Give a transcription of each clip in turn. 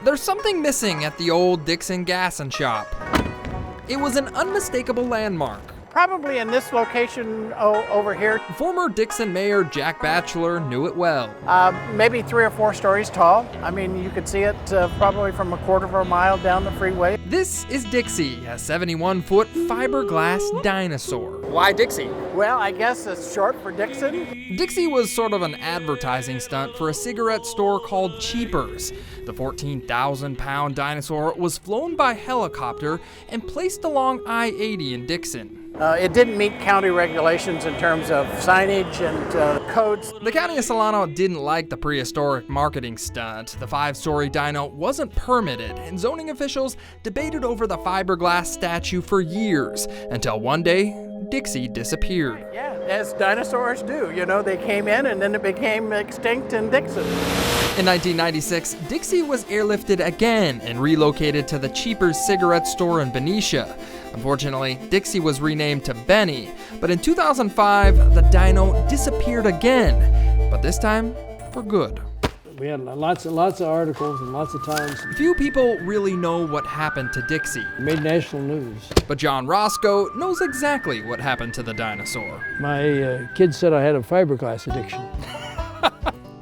There's something missing at the old Dixon gas and shop. It was an unmistakable landmark. Probably in this location over here. Former Dixon Mayor Jack Batchelor knew it well. Maybe 3 or 4 stories tall. I mean, you could see it probably from a quarter of a mile down the freeway. This is Dixie, a 71-foot fiberglass dinosaur. Why Dixie? Well, I guess it's short for Dixon. Dixie was sort of an advertising stunt for a cigarette store called Cheapers. The 14,000-pound dinosaur was flown by helicopter and placed along I-80 in Dixon. It didn't meet county regulations in terms of signage and codes. The county of Solano didn't like the prehistoric marketing stunt. The 5-story dino wasn't permitted, and zoning officials debated over the fiberglass statue for years, until one day, Dixie disappeared. Yeah, as dinosaurs do. You know, they came in and then it became extinct in Dixon. In 1996, Dixie was airlifted again and relocated to the Cheapers cigarette store in Benicia. Unfortunately, Dixie was renamed to Benny, but in 2005, the dino disappeared again, but this time for good. We had lots of articles and lots of times. Few people really know what happened to Dixie. It made national news. But John Roscoe knows exactly what happened to the dinosaur. My kids said I had a fiberglass addiction.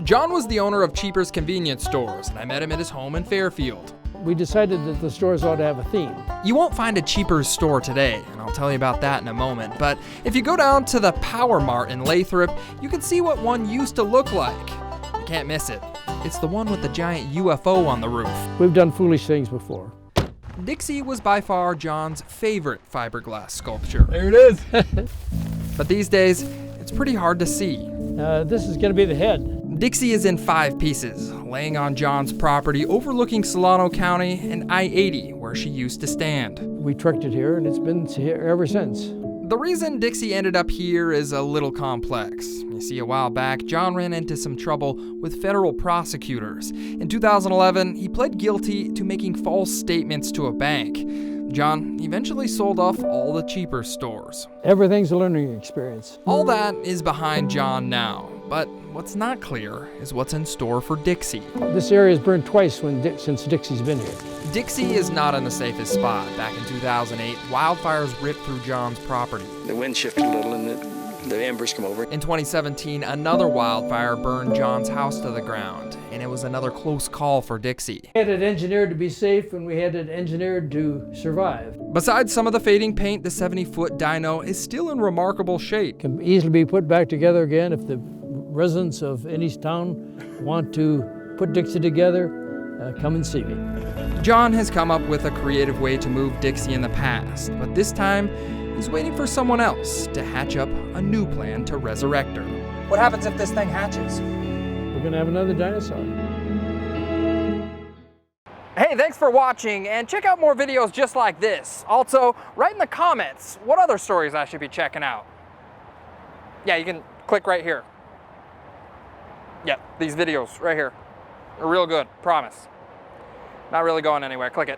John was the owner of Cheapers convenience stores, and I met him at his home in Fairfield. We decided that the stores ought to have a theme. You won't find a Cheapers store today, and I'll tell you about that in a moment. But if you go down to the Power Mart in Lathrop, you can see what one used to look like. You can't miss it. It's the one with the giant UFO on the roof. We've done foolish things before. Dixie was by far John's favorite fiberglass sculpture. There it is. But these days, it's pretty hard to see. This is going to be the head. Dixie is in 5 pieces, laying on John's property overlooking Solano County and I-80, where she used to stand. We trucked it here, and it's been here ever since. The reason Dixie ended up here is a little complex. You see, a while back, John ran into some trouble with federal prosecutors. In 2011, he pled guilty to making false statements to a bank. John eventually sold off all the Cheapers stores. Everything's a learning experience. All that is behind John now, but what's not clear is what's in store for Dixie. This area has burned twice since Dixie's been here. Dixie is not in the safest spot. Back in 2008, wildfires ripped through John's property. The wind shifted a little and the embers come over. In 2017, another wildfire burned John's house to the ground, and it was another close call for Dixie. We had it engineered to be safe, and we had it engineered to survive. Besides some of the fading paint, the 70-foot dino is still in remarkable shape. Can easily be put back together again if the residents of any town want to put Dixie together. Come and see me. John has come up with a creative way to move Dixie in the past, but this time, he's waiting for someone else to hatch up a new plan to resurrect her. What happens if this thing hatches? We're going to have another dinosaur. Hey, thanks for watching, and check out more videos just like this. Also, write in the comments what other stories I should be checking out. Yeah, you can click right here. Yeah, these videos right here are real good, promise. Not really going anywhere, click it.